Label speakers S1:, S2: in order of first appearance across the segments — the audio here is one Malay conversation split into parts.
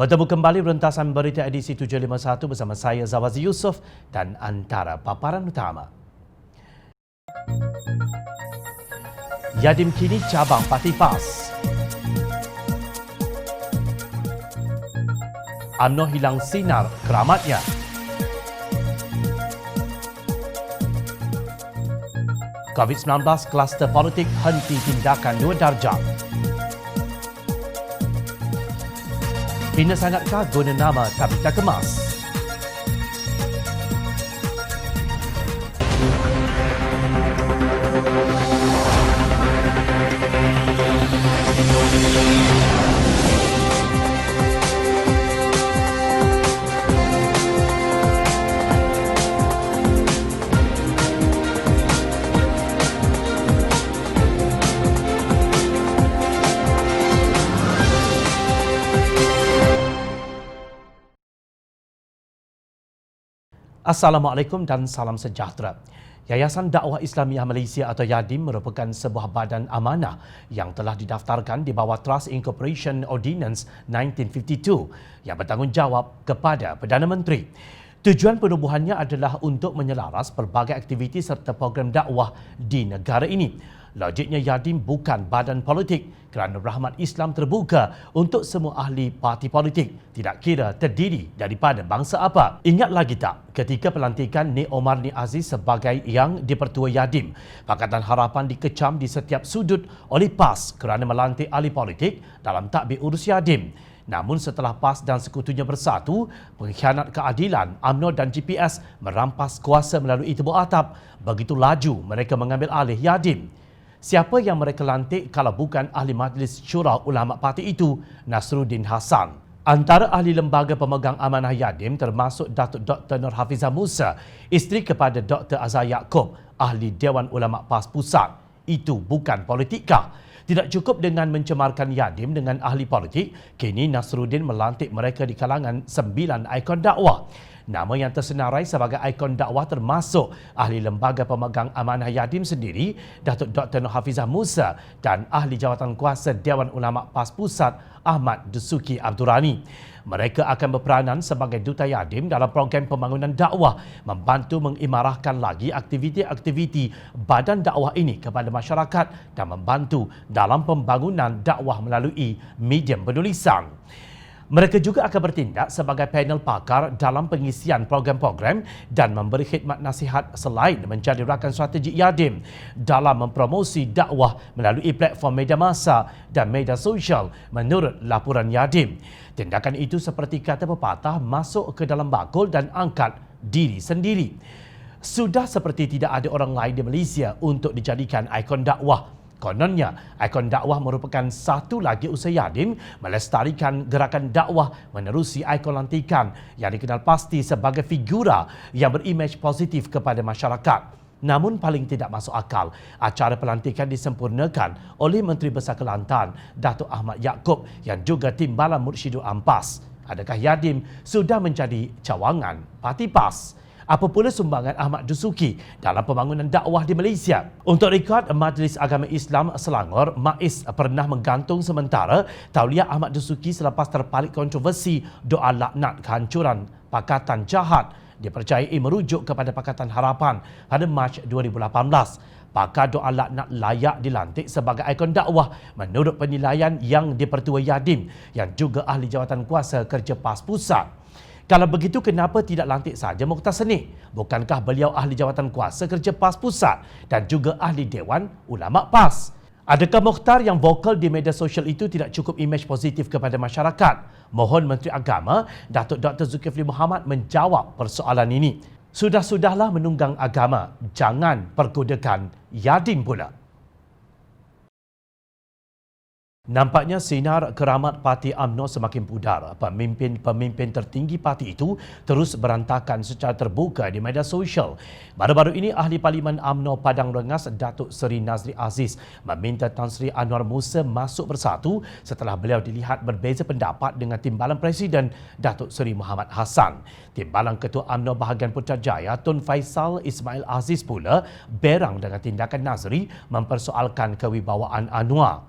S1: Bertemu kembali rentasan berita edisi 751 bersama saya Zawazi Yusof dan antara paparan utama. Yadim kini cabang Parti PAS. UMNO hilang sinar keramatnya. COVID-19 kluster politik henti tindakan 2 darjah. Hina sangatkah guna nama Tabitha Kemas? Assalamualaikum dan salam sejahtera. Yayasan Dakwah Islamiah Malaysia atau YADIM merupakan sebuah badan amanah yang telah didaftarkan di bawah Trust Incorporation Ordinance 1952 yang bertanggungjawab kepada Perdana Menteri. Tujuan penubuhannya adalah untuk menyelaras pelbagai aktiviti serta program dakwah di negara ini. Logiknya YADIM bukan badan politik kerana rahmat Islam terbuka untuk semua ahli parti politik, tidak kira terdiri daripada bangsa apa. Ingat lagi tak ketika pelantikan Nik Omar Nik Aziz sebagai yang dipertua YADIM, Pakatan Harapan dikecam di setiap sudut oleh PAS kerana melantik ahli politik dalam takbir urus YADIM. Namun setelah PAS dan sekutunya bersatu, pengkhianat keadilan, UMNO dan GPS merampas kuasa melalui tubuh atap. Begitu laju mereka mengambil alih YADIM. Siapa yang mereka lantik kalau bukan ahli Majlis Syura Ulama Parti itu, Nasruddin Hassan. Antara ahli lembaga pemegang amanah YADIM termasuk Datuk Dr. Nur Hafizah Musa, isteri kepada Dr. Azhar Yaakob, ahli Dewan Ulama PAS Pusat. Itu bukan politika. Tidak cukup dengan mencemarkan YADIM dengan ahli politik, kini Nasruddin melantik mereka di kalangan 9 ikon dakwah. Nama yang tersenarai sebagai ikon dakwah termasuk ahli lembaga pemegang amanah YADIM sendiri, Datuk Dr. Nur Hafizah Musa dan ahli jawatan kuasa Dewan Ulama PAS Pusat, Ahmad Dusuki Abdurrani. Mereka akan berperanan sebagai duta YADIM dalam program pembangunan dakwah, membantu mengimarahkan lagi aktiviti-aktiviti badan dakwah ini kepada masyarakat dan membantu dalam pembangunan dakwah melalui medium penulisan. Mereka juga akan bertindak sebagai panel pakar dalam pengisian program-program dan memberi khidmat nasihat selain menjadi rakan strategi YADIM dalam mempromosi dakwah melalui platform media massa dan media sosial menurut laporan YADIM. Tindakan itu seperti kata pepatah masuk ke dalam bakul dan angkat diri sendiri. Sudah seperti tidak ada orang lain di Malaysia untuk dijadikan ikon dakwah. Kononnya, ikon dakwah merupakan satu lagi usaha YADIM melestarikan gerakan dakwah menerusi ikon lantikan yang dikenal pasti sebagai figura yang berimej positif kepada masyarakat. Namun paling tidak masuk akal, acara pelantikan disempurnakan oleh Menteri Besar Kelantan, Datuk Ahmad Yaakob yang juga Timbalan Mursyidul Ampas. Adakah YADIM sudah menjadi cawangan Parti PAS? Apa pula sumbangan Ahmad Dusuki dalam pembangunan dakwah di Malaysia? Untuk rekod, Majlis Agama Islam Selangor, MAIS, pernah menggantung sementara tauliah Ahmad Dusuki selepas terpalit kontroversi doa laknat kehancuran Pakatan Jahat dipercayai merujuk kepada Pakatan Harapan pada Mac 2018. Pakar doa laknat layak dilantik sebagai ikon dakwah menurut penilaian yang dipertua YADIM yang juga ahli jawatan kuasa kerja PAS Pusat. Kalau begitu, kenapa tidak lantik saja Mukhtar Senik? Bukankah beliau ahli jawatan kuasa kerja PAS Pusat dan juga ahli Dewan Ulama PAS? Adakah Mukhtar yang vokal di media sosial itu tidak cukup imej positif kepada masyarakat? Mohon Menteri Agama, Datuk Dr. Zulkifli Mohamad menjawab persoalan ini. Sudah-sudahlah menunggang agama, jangan pergodakan YADIM pula. Nampaknya sinar keramat Parti UMNO semakin pudar. Pemimpin-pemimpin tertinggi parti itu terus berantakan secara terbuka di media sosial. Baru-baru ini, Ahli Parlimen UMNO Padang Rengas, Datuk Seri Nazri Aziz, meminta Tan Sri Anwar Musa masuk bersatu setelah beliau dilihat berbeza pendapat dengan Timbalan Presiden, Datuk Seri Muhammad Hassan. Timbalan Ketua UMNO bahagian Putrajaya, Tun Faisal Ismail Aziz pula berang dengan tindakan Nazri mempersoalkan kewibawaan Anwar.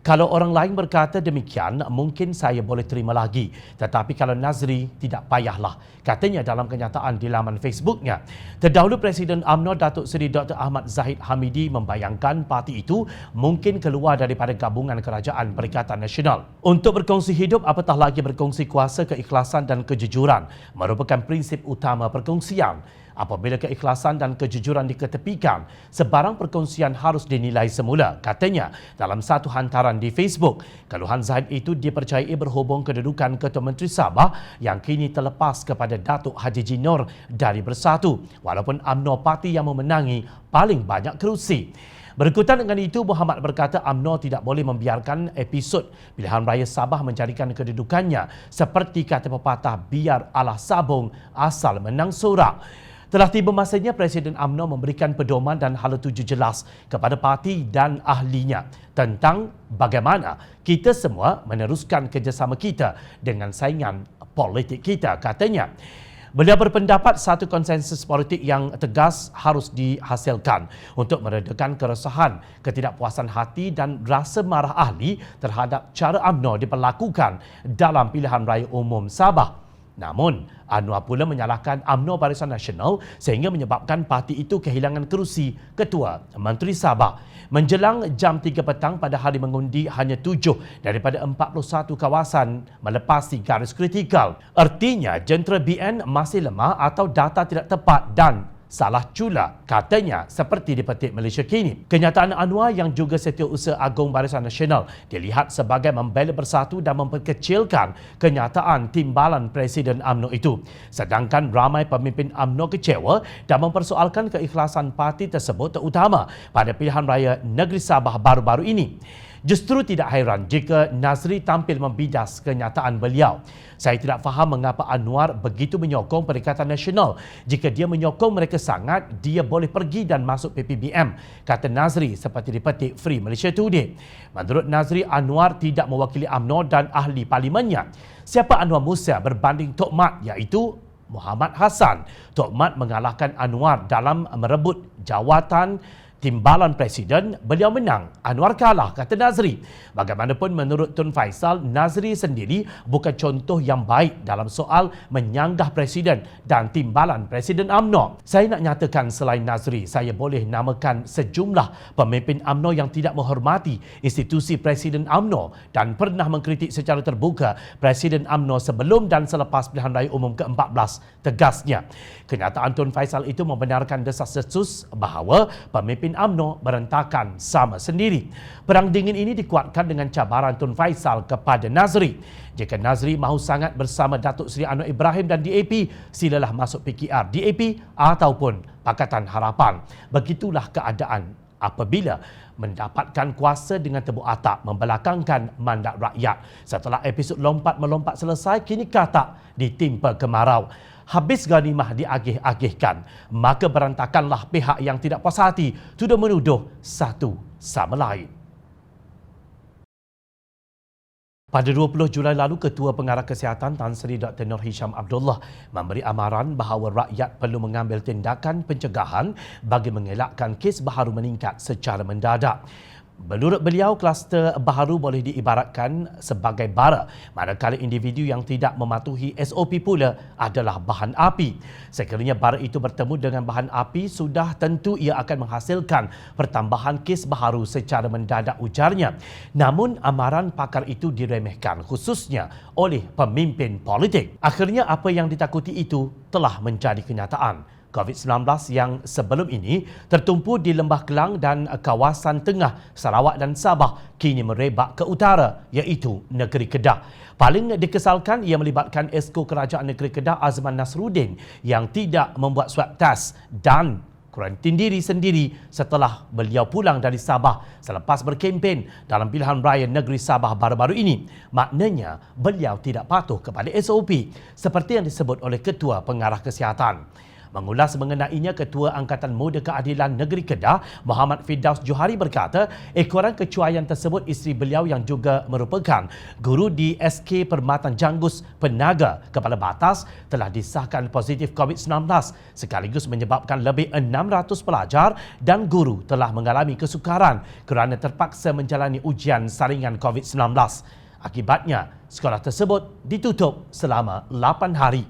S1: Kalau orang lain berkata demikian, mungkin saya boleh terima lagi. Tetapi kalau Nazri, tidak payahlah. Katanya dalam kenyataan di laman Facebooknya. Terdahulu Presiden UMNO Datuk Seri Dr. Ahmad Zahid Hamidi membayangkan parti itu mungkin keluar daripada gabungan Kerajaan Perikatan Nasional. Untuk berkongsi hidup, apatah lagi berkongsi kuasa, keikhlasan dan kejujuran merupakan prinsip utama perkongsian. Apabila keikhlasan dan kejujuran diketepikan, sebarang perkongsian harus dinilai semula, katanya dalam satu hantaran di Facebook. Keluhan Zahid itu dipercayai berhubung kedudukan Ketua Menteri Sabah yang kini terlepas kepada Datuk Haji Jinor dari Bersatu, walaupun UMNO parti yang memenangi paling banyak kerusi. Berikutan dengan itu, Muhammad berkata UMNO tidak boleh membiarkan episod pilihan raya Sabah menjadikan kedudukannya seperti kata pepatah, biar Allah sabung asal menang sorak. Telah tiba masanya Presiden UMNO memberikan pedoman dan hala tuju jelas kepada parti dan ahlinya tentang bagaimana kita semua meneruskan kerjasama kita dengan saingan politik kita, katanya. Beliau berpendapat satu konsensus politik yang tegas harus dihasilkan untuk meredakan keresahan, ketidakpuasan hati dan rasa marah ahli terhadap cara UMNO diperlakukan dalam pilihan raya umum Sabah. Namun, Anwar pula menyalahkan UMNO Barisan Nasional sehingga menyebabkan parti itu kehilangan kerusi Ketua Menteri Sabah. Menjelang jam 3 petang pada hari mengundi, hanya 7 daripada 41 kawasan melepasi garis kritikal. Artinya, jentera BN masih lemah atau data tidak tepat dan salah cula, katanya, seperti dipetik Malaysia Kini. Kenyataan Anwar yang juga Setiausaha Agung Barisan Nasional dilihat sebagai membela Bersatu dan memperkecilkan kenyataan timbalan Presiden UMNO itu. Sedangkan ramai pemimpin UMNO kecewa dan mempersoalkan keikhlasan parti tersebut terutama pada pilihan raya negeri Sabah baru-baru ini. Justru tidak hairan jika Nazri tampil membidas kenyataan beliau. Saya tidak faham mengapa Anwar begitu menyokong Perikatan Nasional. Jika dia menyokong mereka sangat, dia boleh pergi dan masuk PPBM, kata Nazri seperti dipetik Free Malaysia Today. Menurut Nazri, Anwar tidak mewakili UMNO dan ahli parlimennya. Siapa Anwar Musa berbanding Tok Mat, iaitu Muhammad Hassan. Tok Mat mengalahkan Anwar dalam merebut jawatan timbalan Presiden. Beliau menang, Anwar kalah, kata Nazri. Bagaimanapun menurut Tun Faisal, Nazri sendiri bukan contoh yang baik dalam soal menyanggah Presiden dan timbalan Presiden UMNO. Saya nak nyatakan selain Nazri, saya boleh namakan sejumlah pemimpin UMNO yang tidak menghormati institusi Presiden UMNO dan pernah mengkritik secara terbuka Presiden UMNO sebelum dan selepas pilihan raya umum ke-14, tegasnya. Kenyataan Tun Faisal itu membenarkan desas-desus bahawa pemimpin UMNO berantakan sama sendiri. Perang dingin ini dikuatkan dengan cabaran Tun Faisal kepada Nazri. Jika Nazri mahu sangat bersama Datuk Seri Anwar Ibrahim dan DAP, silalah masuk PKR DAP ataupun Pakatan Harapan. Begitulah keadaan apabila mendapatkan kuasa dengan tebuk atap, membelakangkan mandat rakyat. Setelah episod lompat-melompat selesai, kini katak ditimpa kemarau. Habis ganimah diagih-agihkan, maka berantakanlah pihak yang tidak puas hati tuduh menuduh satu sama lain. Pada 20 Julai lalu, Ketua Pengarah Kesihatan Tan Sri Dr. Nur Hisham Abdullah memberi amaran bahawa rakyat perlu mengambil tindakan pencegahan bagi mengelakkan kes baharu meningkat secara mendadak. Menurut beliau, kluster baharu boleh diibaratkan sebagai bara, manakala individu yang tidak mematuhi SOP pula adalah bahan api. Sekiranya bara itu bertemu dengan bahan api, sudah tentu ia akan menghasilkan pertambahan kes baharu secara mendadak, ujarnya. Namun, amaran pakar itu diremehkan, khususnya oleh pemimpin politik. Akhirnya, apa yang ditakuti itu telah menjadi kenyataan. COVID-19 yang sebelum ini tertumpu di Lembah Kelang dan kawasan tengah Sarawak dan Sabah kini merebak ke utara, iaitu negeri Kedah. Paling dikesalkan ia melibatkan Esko Kerajaan Negeri Kedah Azman Nasruddin yang tidak membuat swab test dan kuarantin diri sendiri setelah beliau pulang dari Sabah selepas berkempen dalam pilihan raya negeri Sabah baru-baru ini. Maknanya beliau tidak patuh kepada SOP seperti yang disebut oleh Ketua Pengarah Kesihatan. Mengulas mengenainya, Ketua Angkatan Muda Keadilan Negeri Kedah, Muhammad Firdaus Johari berkata, ekoran kecuaian tersebut isteri beliau yang juga merupakan guru di SK Perkhidmatan Janggus Penaga Kepala Batas telah disahkan positif COVID-19 sekaligus menyebabkan lebih 600 pelajar dan guru telah mengalami kesukaran kerana terpaksa menjalani ujian saringan COVID-19. Akibatnya, sekolah tersebut ditutup selama 8 hari.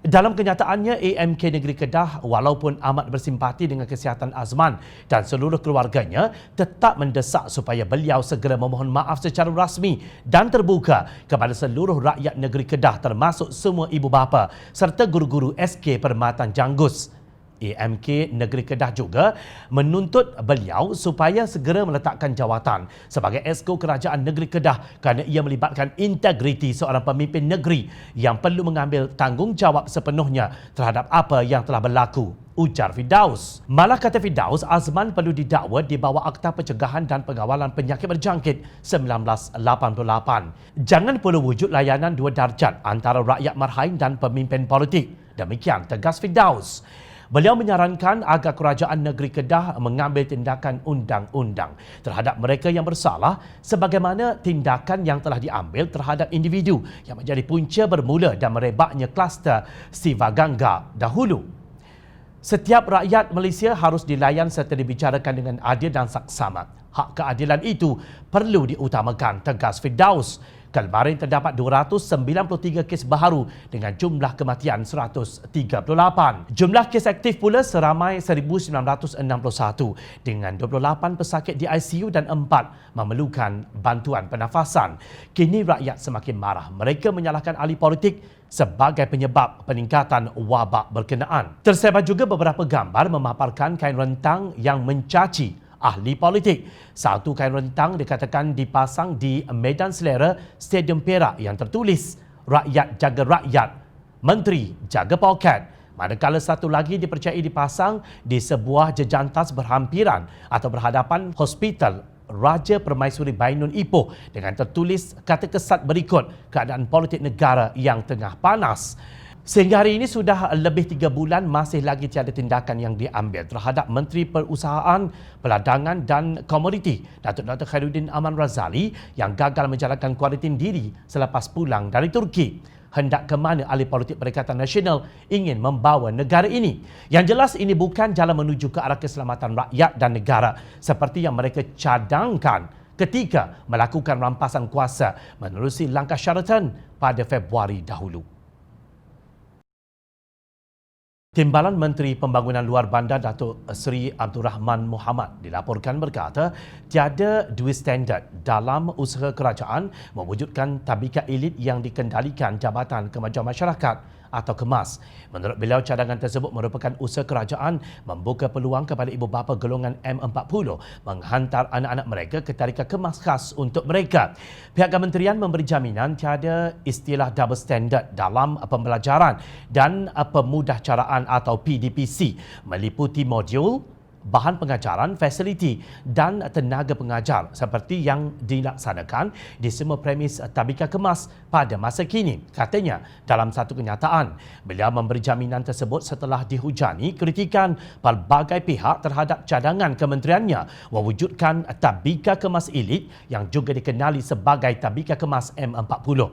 S1: Dalam kenyataannya, AMK Negeri Kedah walaupun amat bersimpati dengan kesihatan Azman dan seluruh keluarganya tetap mendesak supaya beliau segera memohon maaf secara rasmi dan terbuka kepada seluruh rakyat negeri Kedah termasuk semua ibu bapa serta guru-guru SK Perkhidmatan Janggus. AMK Negeri Kedah juga menuntut beliau supaya segera meletakkan jawatan sebagai Exco Kerajaan Negeri Kedah kerana ia melibatkan integriti seorang pemimpin negeri yang perlu mengambil tanggungjawab sepenuhnya terhadap apa yang telah berlaku, ujar Firdaus. Malah kata Firdaus, Azman perlu didakwa di bawah Akta Pencegahan dan Pengawalan Penyakit Berjangkit 1988. Jangan perlu wujud layanan dua darjat antara rakyat marhain dan pemimpin politik. Demikian tegas Firdaus. Beliau menyarankan agar Kerajaan Negeri Kedah mengambil tindakan undang-undang terhadap mereka yang bersalah sebagaimana tindakan yang telah diambil terhadap individu yang menjadi punca bermula dan merebaknya kluster Sivagangga dahulu. Setiap rakyat Malaysia harus dilayan serta dibicarakan dengan adil dan saksama. Hak keadilan itu perlu diutamakan, tegas Firdaus. Kemarin terdapat 293 kes baharu dengan jumlah kematian 138. Jumlah kes aktif pula seramai 1,961 dengan 28 pesakit di ICU dan 4 memerlukan bantuan pernafasan. Kini rakyat semakin marah. Mereka menyalahkan ahli politik sebagai penyebab peningkatan wabak berkenaan. Tersebar juga beberapa gambar memaparkan kain rentang yang mencaci ahli politik. Satu kain rentang dikatakan dipasang di Medan Selera, Stadium Perak yang tertulis "Rakyat jaga rakyat, Menteri jaga poket". Manakala satu lagi dipercayai dipasang di sebuah jejantas berhampiran atau berhadapan Hospital Raja Permaisuri Bainun Ipoh dengan tertulis kata kesat berikut, "Keadaan politik negara yang tengah panas". Sehingga hari ini sudah lebih 3 bulan masih lagi tiada tindakan yang diambil terhadap Menteri Perusahaan, Perdagangan dan Komoditi Datuk Dr. Khairuddin Aman Razali yang gagal menjalankan kuarantin diri selepas pulang dari Turki. Hendak ke mana ahli politik Perikatan Nasional ingin membawa negara ini? Yang jelas ini bukan jalan menuju ke arah keselamatan rakyat dan negara seperti yang mereka cadangkan ketika melakukan rampasan kuasa menerusi langkah Sheraton pada Februari dahulu. Timbalan Menteri Pembangunan Luar Bandar Datuk Seri Abdul Rahman Muhammad dilaporkan berkata tiada dua standard dalam usaha kerajaan mewujudkan tabika elit yang dikendalikan Jabatan Kemajuan Masyarakat atau KEMAS. Menurut beliau, cadangan tersebut merupakan usaha kerajaan membuka peluang kepada ibu bapa golongan M40 menghantar anak-anak mereka ke tadika KEMAS khas untuk mereka. Pihak kementerian memberi jaminan tiada istilah double standard dalam pembelajaran dan pemudahcaraan atau PDPC meliputi modul, bahan pengajaran, fasiliti dan tenaga pengajar seperti yang dilaksanakan di semua premis tabika KEMAS pada masa kini. Katanya dalam satu kenyataan, beliau memberi jaminan tersebut setelah dihujani kritikan pelbagai pihak terhadap cadangan kementeriannya mewujudkan tabika KEMAS elit yang juga dikenali sebagai tabika KEMAS M40.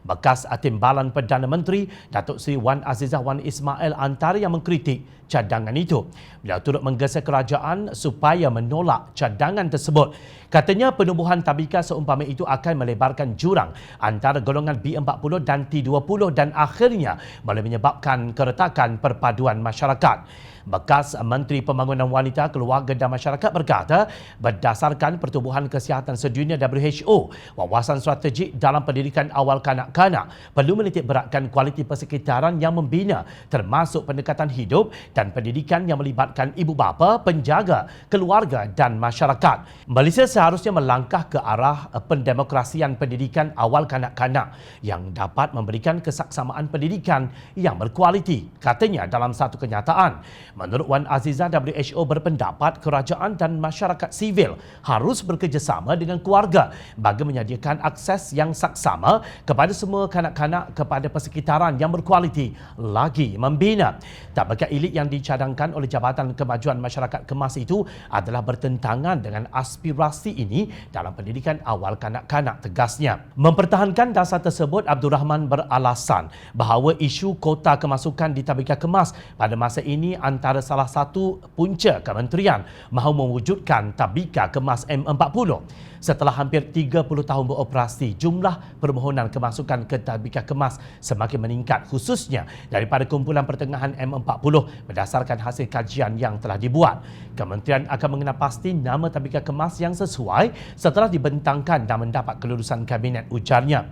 S1: Bekas Timbalan Perdana Menteri Datuk Seri Wan Azizah Wan Ismail antara yang mengkritik cadangan itu. Beliau turut menggesa kerajaan supaya menolak cadangan tersebut. Katanya penubuhan tabika seumpama itu akan melebarkan jurang antara golongan B40 dan T20 dan akhirnya boleh menyebabkan keretakan perpaduan masyarakat. Bekas Menteri Pembangunan Wanita, Keluarga dan Masyarakat berkata, berdasarkan Pertubuhan Kesihatan Sedunia WHO, wawasan strategik dalam pendidikan awal kanak-kanak perlu menitik beratkan kualiti persekitaran yang membina termasuk pendekatan hidup dan pendidikan yang melibatkan ibu bapa, penjaga, keluarga dan masyarakat. Malaysia seharusnya melangkah ke arah pendemokrasian pendidikan awal kanak-kanak yang dapat memberikan kesaksamaan pendidikan yang berkualiti, katanya dalam satu kenyataan. Menurut Wan Azizah, WHO berpendapat kerajaan dan masyarakat sivil harus bekerjasama dengan keluarga bagi menyediakan akses yang saksama kepada semua kanak-kanak kepada persekitaran yang berkualiti lagi membina. Tadbirkan elit yang dicadangkan oleh Jabatan Kemajuan Masyarakat Kemas itu adalah bertentangan dengan aspirasi ini dalam pendidikan awal kanak-kanak, tegasnya. Mempertahankan dasar tersebut, Abdul Rahman beralasan bahawa isu kota kemasukan di Tadbirkan Kemas pada masa ini antara salah satu punca kementerian mahu mewujudkan Tadbirkan Kemas M40. Setelah hampir 30 tahun beroperasi, jumlah permohonan kemasukan ke Tadbirkan Kemas semakin meningkat, khususnya daripada kumpulan pertengahan M40 berdasarkan hasil kajian yang telah dibuat. Kementerian akan mengenal pasti nama Tadbirkan Kemas yang sesuai setelah dibentangkan dan mendapat kelulusan kabinet, ujarnya.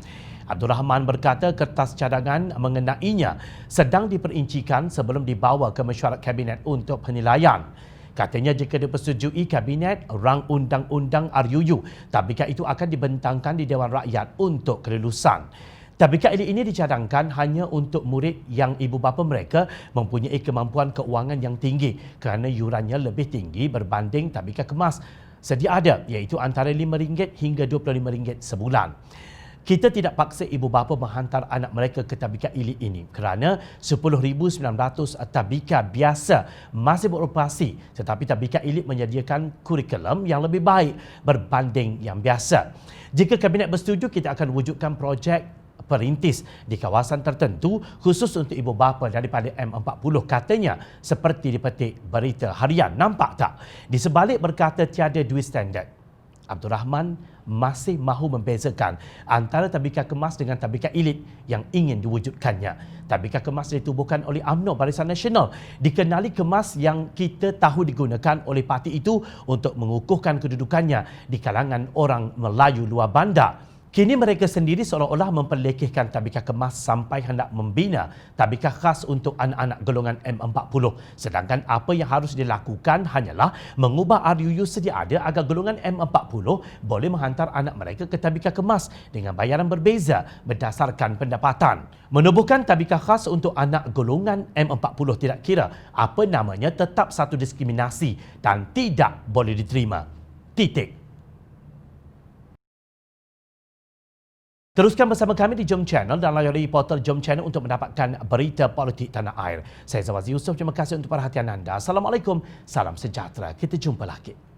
S1: Abdul Rahman berkata kertas cadangan mengenainya sedang diperincikan sebelum dibawa ke mesyuarat kabinet untuk penilaian. Katanya jika dipersetujui kabinet rang undang-undang RUU, tadbirkan itu akan dibentangkan di Dewan Rakyat untuk kelulusan. Tadbirkan ini dicadangkan hanya untuk murid yang ibu bapa mereka mempunyai kemampuan keuangan yang tinggi kerana yurannya lebih tinggi berbanding Tadbirkan Kemas sedia ada, iaitu antara RM5 hingga RM25 sebulan. Kita tidak paksa ibu bapa menghantar anak mereka ke tadbirkan elit ini kerana 10,900 tadbirkan biasa masih beroperasi, tetapi tadbirkan elit menyediakan kurikulum yang lebih baik berbanding yang biasa. Jika kabinet bersetuju, kita akan wujudkan projek perintis di kawasan tertentu khusus untuk ibu bapa daripada M40, katanya, seperti dipetik Berita Harian. Nampak tak? Di sebalik berkata tiada duit standard, Abdul Rahman masih mahu membezakan antara Tadbirkan Kemas dengan tadbirkan elit yang ingin diwujudkannya. Tadbirkan Kemas ditubuhkan oleh UMNO Barisan Nasional, dikenali Kemas yang kita tahu digunakan oleh parti itu untuk mengukuhkan kedudukannya di kalangan orang Melayu luar bandar. Kini mereka sendiri seolah-olah memperlekehkan Tadbirkan Kemas sampai hendak membina tadbirkan khas untuk anak-anak golongan M40. Sedangkan apa yang harus dilakukan hanyalah mengubah RUU sedia ada agar golongan M40 boleh menghantar anak mereka ke Tadbirkan Kemas dengan bayaran berbeza berdasarkan pendapatan. Menubuhkan tadbirkan khas untuk anak golongan M40 tidak kira apa namanya, tetap satu diskriminasi dan tidak boleh diterima. Titik. Teruskan bersama kami di Jom Channel dan layari portal Jom Channel untuk mendapatkan berita politik tanah air. Saya Zawaz Yusof, terima kasih untuk perhatian anda. Assalamualaikum, salam sejahtera. Kita jumpa lagi.